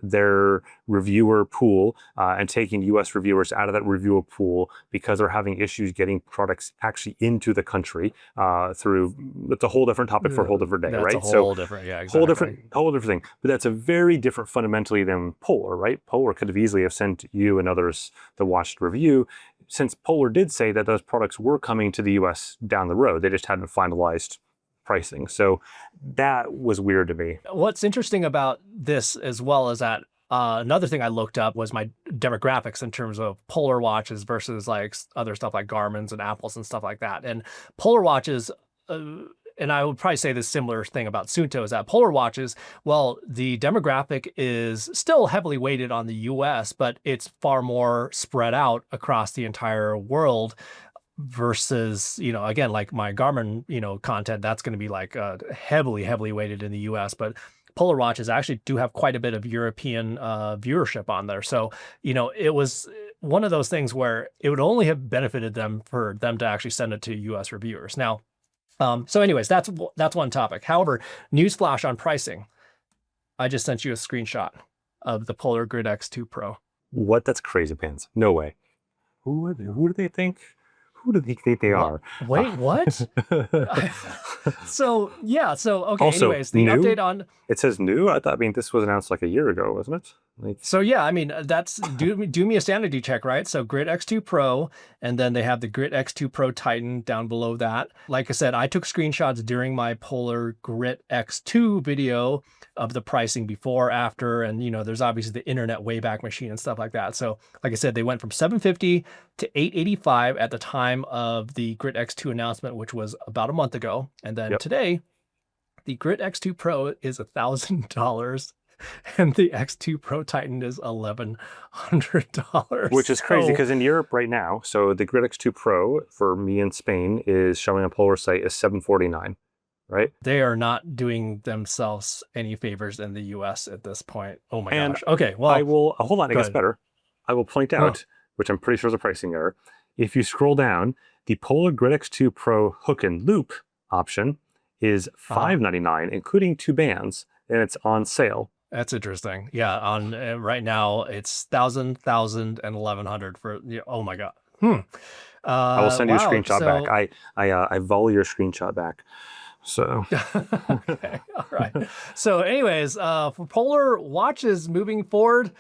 their reviewer pool and taking US reviewers out of that reviewer pool because they're having issues getting products actually into the country through, that's a whole different topic for a whole different day, That's right? a whole different, yeah, exactly. Whole different thing. But that's a very different fundamentally than Polar, right? Polar could have easily have sent you and others the watch to review, since Polar did say that those products were coming to the US down the road. They just hadn't finalized pricing. So that was weird to me. What's interesting about this as well is that another thing I looked up was my demographics in terms of Polar watches versus other stuff like Garmin's and Apple's and stuff like that. And Polar watches, and I would probably say this similar thing about Suunto, is that Polar watches, well, the demographic is still heavily weighted on the US, but it's far more spread out across the entire world versus, again, like my Garmin, content, that's going to be heavily weighted in the US, but Polar watches actually do have quite a bit of European viewership on there. So, it was one of those things where it would only have benefited them for them to actually send it to US reviewers. Now, so anyways, that's one topic. However, newsflash on pricing. I just sent you a screenshot of the Polar Grit X2 Pro. What? That's crazy pants. No way. Who do they think? Who do they think they are? Wait, what? So okay. Also, anyways, the new? update on It says new. I mean, this was announced like a year ago, wasn't it? So yeah, I mean, that's do me a sanity check, right? So Grit X2 Pro, and then they have the Grit X2 Pro Titan down below that. Like I said, I took screenshots during my Polar Grit X2 video of the pricing before, after, and there's obviously the internet Wayback Machine and stuff like that. So like I said, they went from $750 to $885 at the time of the Grit X2 announcement, which was about a month ago. And then today, the Grit X2 Pro is $1,000. And the X2 Pro Titan is $1,100. Which is crazy because in Europe right now, so the Grit X2 Pro for me in Spain is showing on Polar site is $749, right? They are not doing themselves any favors in the US at this point. Oh my gosh. Okay, well. I will, hold on, it gets better. I will point out, which I'm pretty sure is a pricing error. If you scroll down, the Polar Grit X2 Pro hook and loop option is $599, including 2 bands. and it's on sale. That's interesting. Yeah, on right now it's 1,000, and 1,100 for. Oh my god. I will send you a Wow. screenshot back. So I volley your screenshot back. So okay, all right. So, anyways, for polar watches moving forward,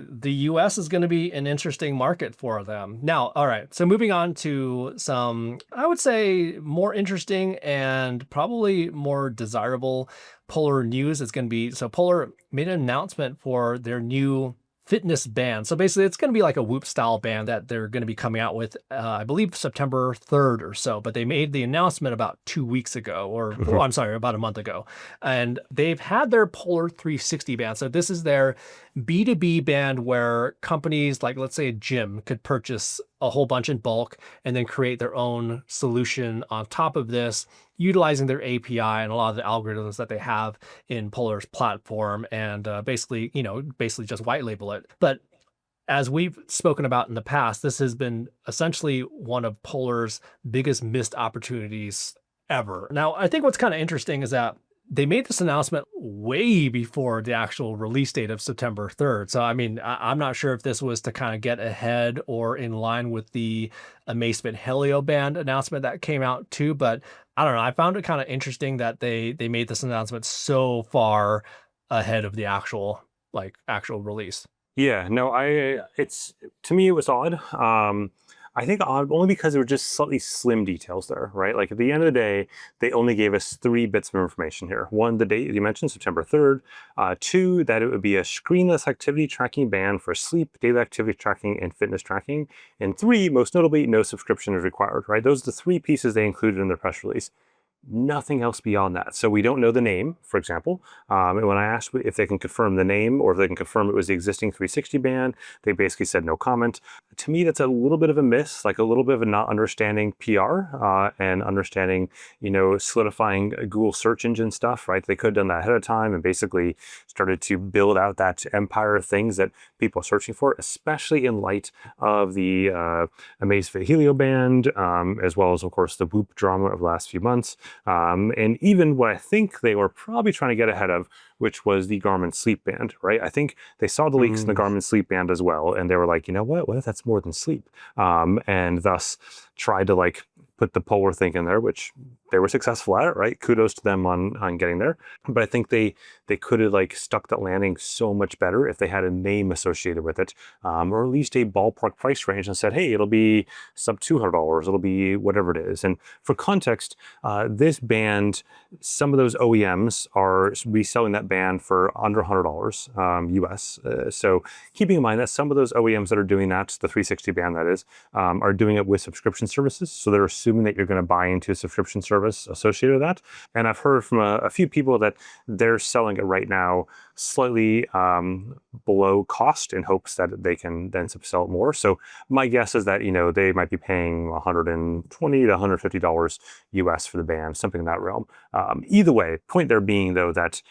the US is going to be an interesting market for them. Now, all right. So, moving on to some, I would say, more interesting and probably more desirable Polar news. It's going to be so Polar made an announcement for their new fitness band. So basically, it's going to be like a Whoop style band that they're going to be coming out with, I believe September 3rd or so. But they made the announcement about 2 weeks ago, or oh, I'm sorry, about a month ago. And they've had their Polar 360 band. So this is their B2B band where companies like, let's say, a gym could purchase a whole bunch in bulk and then create their own solution on top of this, utilizing their API and a lot of the algorithms that they have in Polar's platform, and basically just white label it. But as we've spoken about in the past, this has been essentially one of Polar's biggest missed opportunities ever. Now, I think what's kind of interesting is that they made this announcement way before the actual release date of September 3rd. So, I mean, I'm not sure if this was to kind of get ahead or in line with the Amazfit Helio Band announcement that came out too. But I don't know. I found it kind of interesting that they made this announcement so far ahead of the actual release. yeah, no, it's to me it was odd. I think odd only because there were just slightly slim details there, right? Like at the end of the day, they only gave us 3 bits of information here. 1, the date you mentioned, September 3rd. 2, that it would be a screenless activity tracking band for sleep, daily activity tracking, and fitness tracking. And 3, most notably, no subscription is required, right? Those are the 3 pieces they included in their press release. Nothing else beyond that. So we don't know the name, for example. And when I asked if they can confirm the name or if they can confirm it was the existing 360 band, they basically said no comment. To me, that's a little bit of a miss, like a little bit of a not understanding PR and understanding, solidifying Google search engine stuff, right? They could have done that ahead of time and basically started to build out that empire of things that people are searching for, especially in light of the Amazfit Helio band, as well as, of course, the Whoop drama of the last few months. And even what I think they were probably trying to get ahead of, which was the Garmin Sleep Band, right? I think they saw the leaks in the Garmin Sleep Band as well, and they were like, you know what if that's more than sleep? And thus tried to put the Polar thing in there, which they were successful at it, right? Kudos to them on getting there. But I think they could have stuck that landing so much better if they had a name associated with it, or at least a ballpark price range and said, hey, it'll be sub $200, it'll be whatever it is. And for context, this band, some of those OEMs are reselling that band for under $100 US. So keeping in mind that some of those OEMs that are doing that, the 360 band that is, are doing it with subscription services. So they're assuming that you're going to buy into a subscription service associated with that. And I've heard from a few people that they're selling it right now slightly below cost in hopes that they can then sell it more. So my guess is that, they might be paying $120 to $150 US for the band, something in that realm. Either way, point there being though that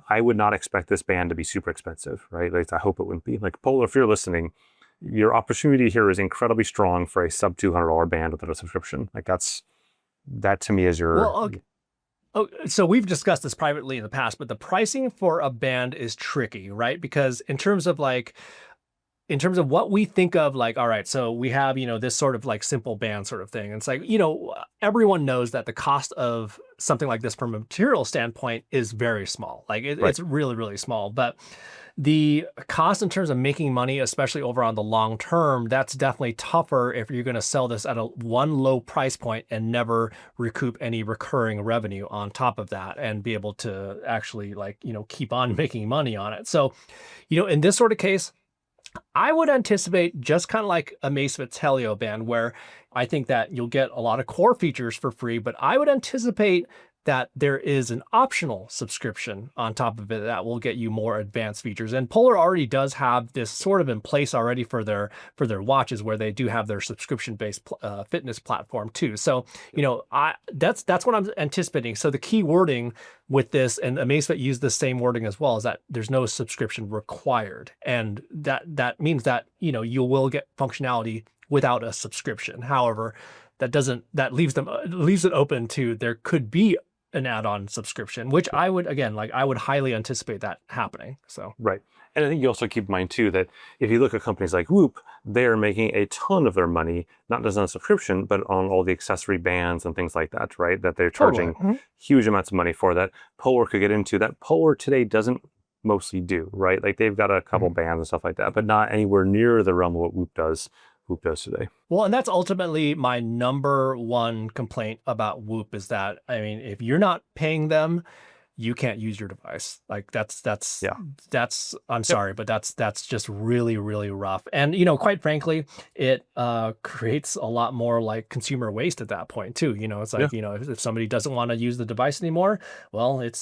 I would not expect this band to be super expensive, right? I hope it wouldn't be. Polar, if you're listening, your opportunity here is incredibly strong for a sub $200 band without a subscription. That to me is your... Well, okay. Oh, so we've discussed this privately in the past, but the pricing for a band is tricky, right? Because in terms of what we think of, all right, so we have, this sort of simple band sort of thing. And it's everyone knows that the cost of something like this from a material standpoint is very small. Right. It's really, really small. But the cost in terms of making money, especially over on the long term, that's definitely tougher if you're going to sell this at one low price point and never recoup any recurring revenue on top of that and be able to actually keep on making money on it. So, in this sort of case, I would anticipate just kind of like Amazfit's Helio band, where I think that you'll get a lot of core features for free, but I would anticipate that there is an optional subscription on top of it that will get you more advanced features. And Polar already does have this sort of in place already for their watches, where they do have their subscription-based fitness platform too. So, that's what I'm anticipating. So the key wording with this, and Amazfit used the same wording as well, is that there's no subscription required. And that means that, you will get functionality without a subscription. However, that leaves it open to there could be an add-on subscription, which I would, again, like I would highly anticipate that happening. So Right. And I think you also keep in mind too that if you look at companies like Whoop, they're making a ton of their money, not just on subscription, but on all the accessory bands and things like that, right? That they're totally. charging huge amounts of money for that Polar could get into. That Polar today doesn't mostly do, right? Like they've got a couple bands and stuff like that, but not anywhere near the realm of what Whoop does today. Well, and that's ultimately my number one complaint about Whoop is that, I mean, if you're not paying them, you can't use your device. Like I'm sorry, but that's just really, really rough. And, you know, quite frankly, it creates a lot more like consumer waste at that point too. You know, it's like, you know, if somebody doesn't want to use the device anymore, well, it's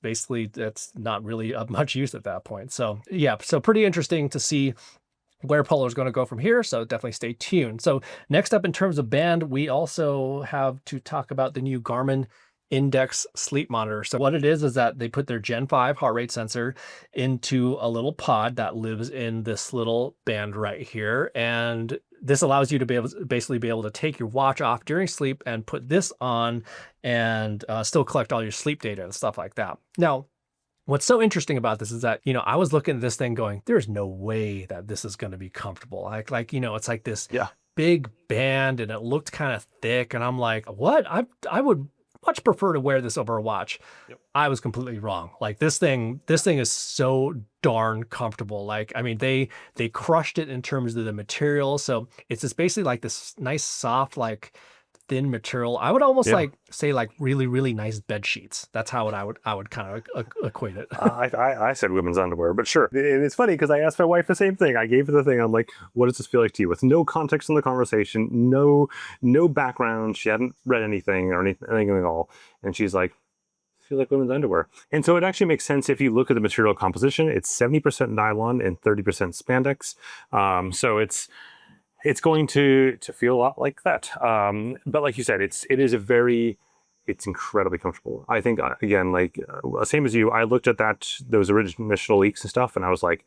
basically, it's not really of much use at that point. So yeah, so pretty interesting to see where Polar is going to go from here. So definitely stay tuned. So next up in terms of band, we also have to talk about the new Garmin Index sleep monitor. So what it is that they put their Gen 5 heart rate sensor into a little pod that lives in this little band right here. And this allows you to basically be able to take your watch off during sleep and put this on and still collect all your sleep data and stuff like that. Now, what's so interesting about this is that, you know, I was looking at this thing going, there's no way that this is going to be comfortable. Like, you know, it's like this big band and it looked kind of thick. And I'm like, what? I would much prefer to wear this over a watch. I was completely wrong. Like this thing is so darn comfortable. Like, I mean, they crushed it in terms of the material. So it's just basically like this nice, soft, like thin material. I would almost like say like really, really nice bed sheets. That's how I would kind of equate it. I said women's underwear, but sure. And it's funny because I asked my wife the same thing. I gave her the thing. I'm like, what does this feel like to you? With no context in the conversation, no background. She hadn't read anything or anything at all. And she's like, feel like women's underwear. And so it actually makes sense if you look at the material composition. It's 70% nylon and 30% spandex. So it's going to feel a lot like that. But like you said, it's incredibly comfortable. I think, again, like same as you, I looked at those original leaks and stuff, and I was like,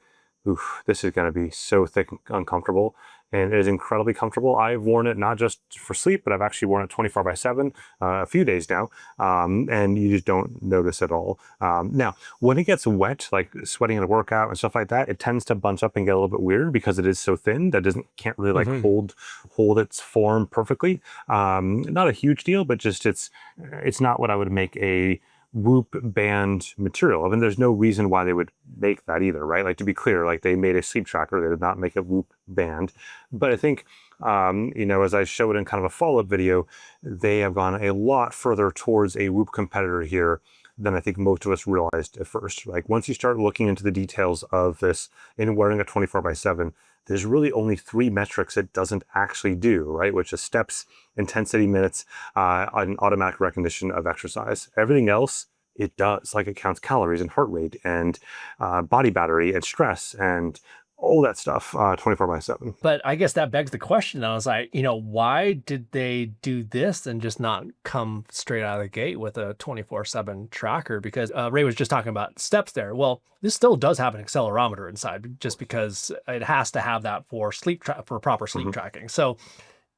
oof, this is going to be so thick and uncomfortable. And it is incredibly comfortable. I've worn it not just for sleep, but I've actually worn it 24/7 a few days now. And you just don't notice at all. Now, when it gets wet, like sweating in a workout and stuff like that, it tends to bunch up and get a little bit weird because it is so thin that can't really like hold its form perfectly. Not a huge deal, but just it's not what I would make a Whoop band material. I mean, there's no reason why they would make that either, right? Like, to be clear, like they made a sleep tracker, they did not make a Whoop band. But I think, you know, as I showed in kind of a follow-up video, they have gone a lot further towards a Whoop competitor here than I think most of us realized at first. Like once you start looking into the details of this and wearing a 24/7, there's really only 3 metrics it doesn't actually do, right? Which is steps, intensity, minutes, and automatic recognition of exercise. Everything else, it does. Like it counts calories and heart rate and body battery and stress and all that stuff 24/7. But I guess that begs the question. I was like, you know, why did they do this and just not come straight out of the gate with a 24/7 tracker? Because Ray was just talking about steps there. Well, this still does have an accelerometer inside just because it has to have that for for proper sleep tracking. So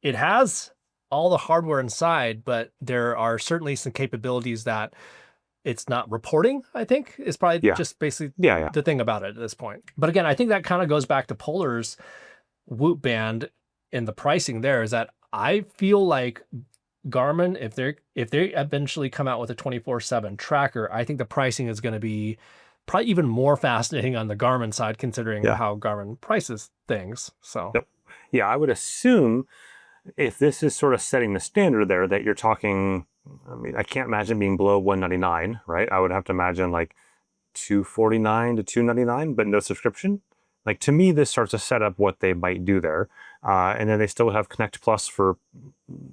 it has all the hardware inside, but there are certainly some capabilities that it's not reporting, I think, is probably just basically the thing about it at this point. But again, I think that kind of goes back to Polar's Whoop band and the pricing there is that I feel like Garmin, if they eventually come out with a 24/7 tracker, I think the pricing is going to be probably even more fascinating on the Garmin side, considering how Garmin prices things. So yeah, I would assume if this is sort of setting the standard there, that you're talking, I mean, I can't imagine being below $199, right? I would have to imagine like $249 to $299, but no subscription. Like to me, this starts to set up what they might do there. And then they still have Connect Plus for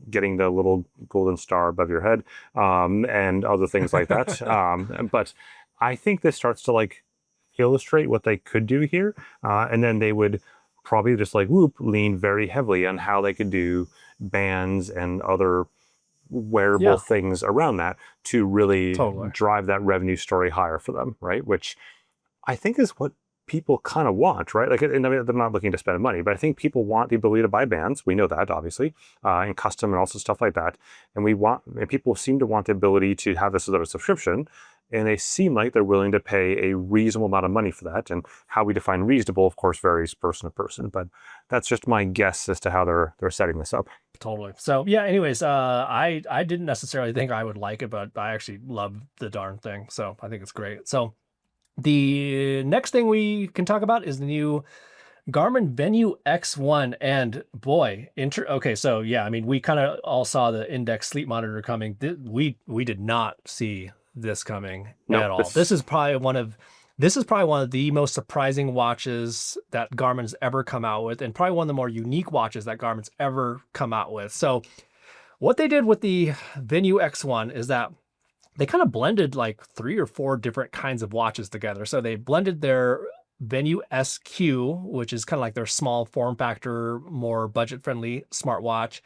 getting the little golden star above your head and other things like that. But I think this starts to like illustrate what they could do here. And then they would probably just like Whoop lean very heavily on how they could do bands and other wearable things around that to really drive that revenue story higher for them, right? Which I think is what people kind of want, right? Like, and I mean, they're not looking to spend money, but I think people want the ability to buy bands. We know that, obviously, and custom and also stuff like that. And people seem to want the ability to have this as a subscription, and they seem like they're willing to pay a reasonable amount of money for that. And how we define reasonable, of course, varies person to person, but that's just my guess as to how they're setting this up. Totally. So yeah, anyways, I didn't necessarily think I would like it, but I actually love the darn thing. So I think it's great. So the next thing we can talk about is the new Garmin Venue X1. And boy, okay, so yeah, I mean, we kind of all saw the Index sleep monitor coming. We did not see this coming at all. This is probably one of the most surprising watches that Garmin's ever come out with, and probably one of the more unique watches that Garmin's ever come out with. So what they did with the Venue X1 is that they kind of blended like 3 or 4 different kinds of watches together. So they blended their Venue SQ, which is kind of like their small form factor, more budget-friendly smartwatch,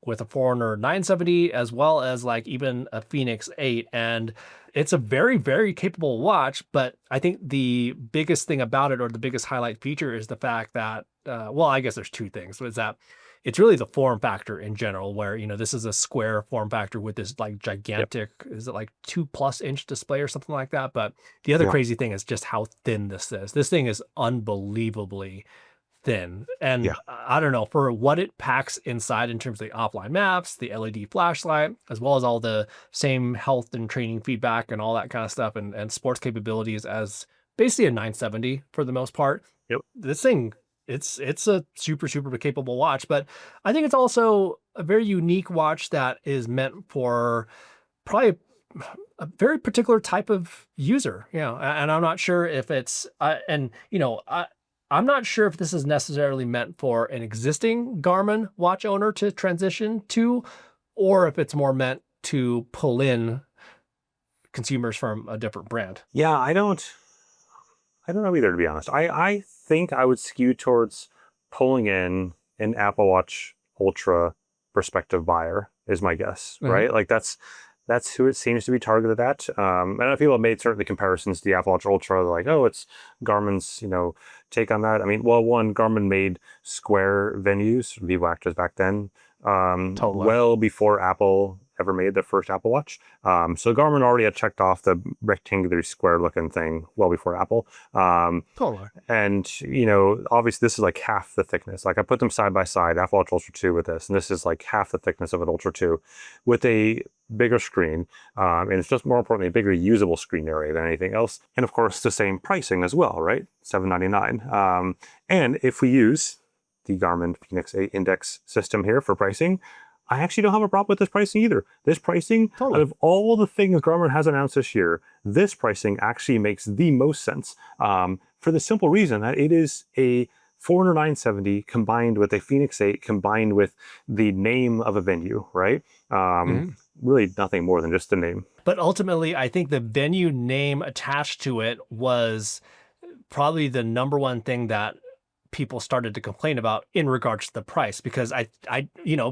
with a Forerunner 970, as well as like even a Phoenix 8. And it's a very, very capable watch, but I think the biggest thing about it, or the biggest highlight feature, is the fact that, well, I guess there's 2 things, is that it's really the form factor in general, where, you know, this is a square form factor with this like gigantic, is it like 2+ inch display or something like that? But the other crazy thing is just how thin this is. This thing is unbelievably thin. And I don't know, for what it packs inside in terms of the offline maps, the LED flashlight, as well as all the same health and training feedback and all that kind of stuff, and sports capabilities as basically a 970 for the most part. This thing, it's a super, super capable watch, but I think it's also a very unique watch that is meant for probably a very particular type of user, you know, and I'm not sure if it's, I'm not sure if this is necessarily meant for an existing Garmin watch owner to transition to, or if it's more meant to pull in consumers from a different brand. Yeah, I don't know either, to be honest. I think I would skew towards pulling in an Apple Watch Ultra prospective buyer, is my guess, right? Like that's who it seems to be targeted at. I know people have made certainly comparisons to the Apple Watch Ultra. They're like, oh, it's Garmin's, take on that. I mean, well, one, Garmin made square venues, V-Watches back then, well before Apple ever made the first Apple Watch. So Garmin already had checked off the rectangular square looking thing well before Apple. And, obviously this is like half the thickness. Like I put them side by side, Apple Watch Ultra 2 with this, and this is like half the thickness of an Ultra 2 with a bigger screen. And it's just more importantly, a bigger usable screen area than anything else. And of course, the same pricing as well, right? $799. And if we use the Garmin Phoenix 8 Index system here for pricing, I actually don't have a problem with this pricing either. This pricing, out of all the things Garmin has announced this year, this pricing actually makes the most sense, for the simple reason that it is a Forerunner 970 combined with a Phoenix 8 combined with the name of a venue, right? Really nothing more than just the name. But ultimately, I think the venue name attached to it was probably the number one thing that people started to complain about in regards to the price, because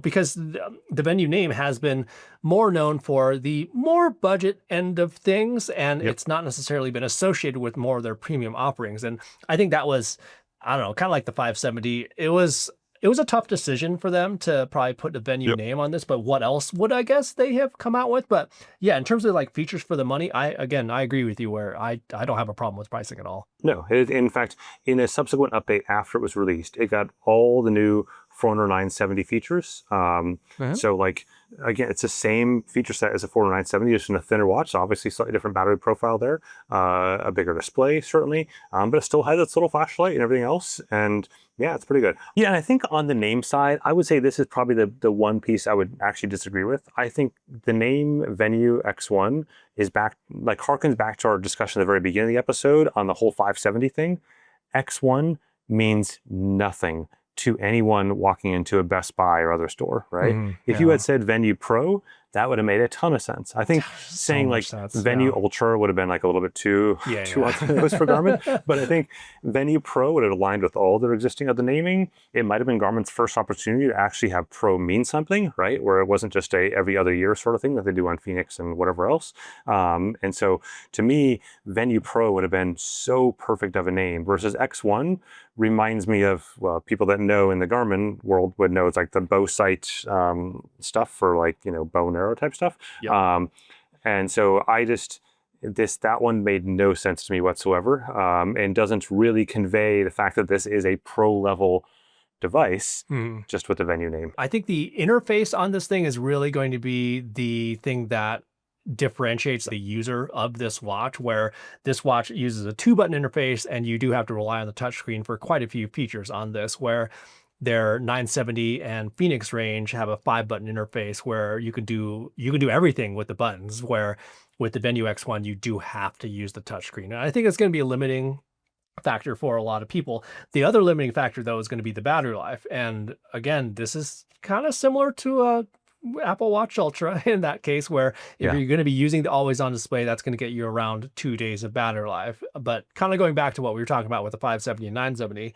because the venue name has been more known for the more budget end of things, and it's not necessarily been associated with more of their premium offerings. And I think that was, I don't know, kind of like the 570. It was a tough decision for them to probably put the venue name on this, but what else would I guess they have come out with? But yeah, in terms of like features for the money, I agree with you where I don't have a problem with pricing at all. No, in fact, in a subsequent update after it was released, it got all the new Forerunner 970 features. So like, again, it's the same feature set as a Forerunner 970, just in a thinner watch. So obviously slightly different battery profile there, a bigger display certainly, but it still has its little flashlight and everything else. And yeah, it's pretty good. Yeah, and I think on the name side, I would say this is probably the one piece I would actually disagree with. I think the name Venue X1 is harkens back to our discussion at the very beginning of the episode on the whole 570 thing. X1 means nothing to anyone walking into a Best Buy or other store, right? If you had said Venue Pro, that would have made a ton of sense. I think saying like Venue Ultra would have been like a little bit too on the nose for Garmin, but I think Venue Pro would have aligned with all their existing other naming. It might have been Garmin's first opportunity to actually have Pro mean something, right? Where it wasn't just a every other year sort of thing that they do on Phoenix and whatever else. And so to me, Venue Pro would have been so perfect of a name versus X1 reminds me of, well, people that know in the Garmin world would know it's like the bow sight stuff for like, bow and arrow type stuff. Yep. And so that one made no sense to me whatsoever, and doesn't really convey the fact that this is a pro level device just with the Venue name. I think the interface on this thing is really going to be the thing that differentiates the user of this watch, where this watch uses a 2-button interface and you do have to rely on the touchscreen for quite a few features on this, where their 970 and Phoenix range have a 5-button interface where you can do everything with the buttons, where with the Venue X1 you do have to use the touchscreen. And I think it's going to be a limiting factor for a lot of people. The other limiting factor though is going to be the battery life. And again, this is kind of similar to a Apple Watch Ultra in that case, where if you're going to be using the always on display, that's going to get you around 2 days of battery life. But kind of going back to what we were talking about with the 570 and 970,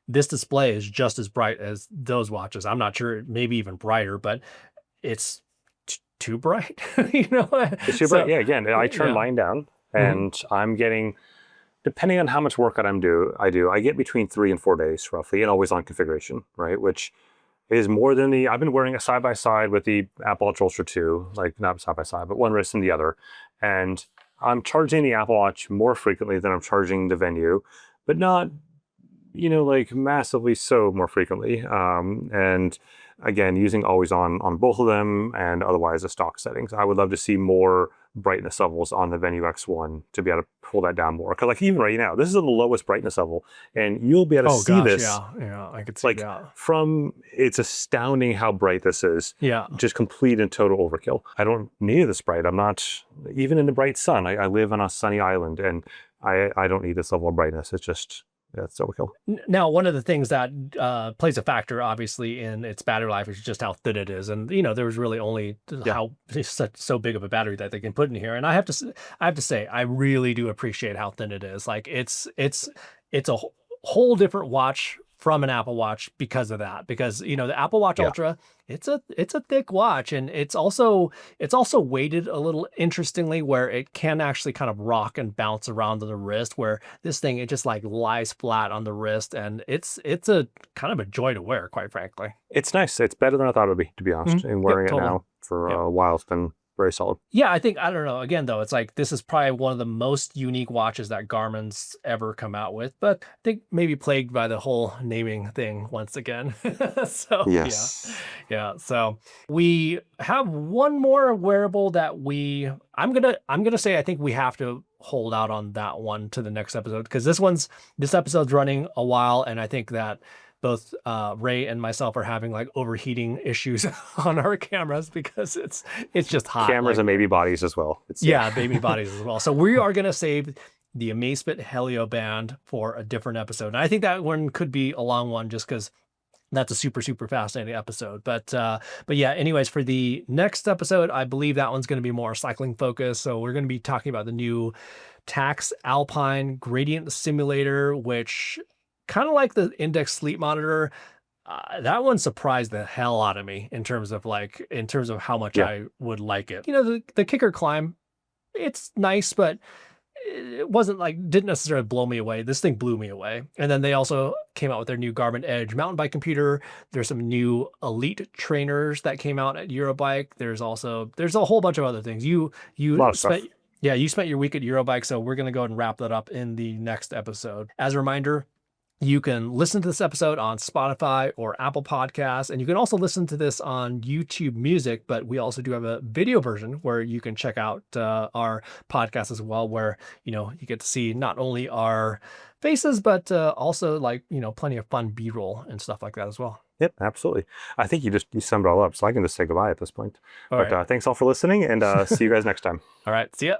this display is just as bright as those watches. I'm not sure, maybe even brighter, but it's too bright. It's too bright. Yeah, again, I turn mine down and I'm getting, depending on how much workout I get between 3 and 4 days roughly, and always on configuration, right? Which is more than I've been wearing a side-by-side with the Apple Watch Ultra 2, like not side-by-side, but one wrist and the other. And I'm charging the Apple Watch more frequently than I'm charging the Venue, but not, like massively so more frequently. And again, using always on both of them and otherwise the stock settings. I would love to see more brightness levels on the Venue X1 to be able to pull that down more. Because like even right now, this is the lowest brightness level, and you'll be able to see this. Yeah, I could see that. It's astounding how bright this is. Yeah. Just complete and total overkill. I don't need this bright. I'm not, even in the bright sun, I live on a sunny island, and I don't need this level of brightness. It's just, it's overkill. Now, one of the things that plays a factor, obviously, in its battery life is just how thin it is. And, there was really only so big of a battery that they can put in here. And I have to say, I really do appreciate how thin it is. Like it's a whole different watch from an Apple Watch because of that. Because, the Apple Watch Ultra, it's a thick watch, and it's also weighted a little interestingly, where it can actually kind of rock and bounce around on the wrist, where this thing, it just like lies flat on the wrist, and it's a kind of a joy to wear, quite frankly. It's nice. It's better than I thought it would be, to be honest. And wearing it now for a while, it's been very solid. Yeah, I don't know. Again, though, it's like this is probably one of the most unique watches that Garmin's ever come out with, but I think maybe plagued by the whole naming thing once again. So yes. Yeah. So we have one more wearable that I'm gonna say I think we have to hold out on that one to the next episode, because this episode's running a while, and I think that both Ray and myself are having like overheating issues on our cameras because it's just hot. Cameras and baby bodies as well. Baby bodies as well. So we are going to save the Amazfit Helio Band for a different episode. And I think that one could be a long one just because that's a super, super fascinating episode. But yeah, anyways, for the next episode, I believe that one's going to be more cycling focused. So we're going to be talking about the new Tacx Alpine Gradient Simulator, which kind of like the Index sleep monitor. That one surprised the hell out of me in terms of how much I would like it. The Kicker Climb, it's nice, but it didn't necessarily blow me away. This thing blew me away. And then they also came out with their new Garmin Edge mountain bike computer. There's some new Elite trainers that came out at Eurobike. There's a whole bunch of other things. You spent your week at Eurobike, so we're going to go ahead and wrap that up in the next episode. As a reminder, you can listen to this episode on Spotify or Apple Podcasts, and you can also listen to this on YouTube Music, but we also do have a video version where you can check out our podcast as well, where, you get to see not only our faces, but also plenty of fun B-roll and stuff like that as well. Yep, absolutely. I think you summed it all up, so I can just say goodbye at this point. Thanks all for listening, and see you guys next time. All right, see ya.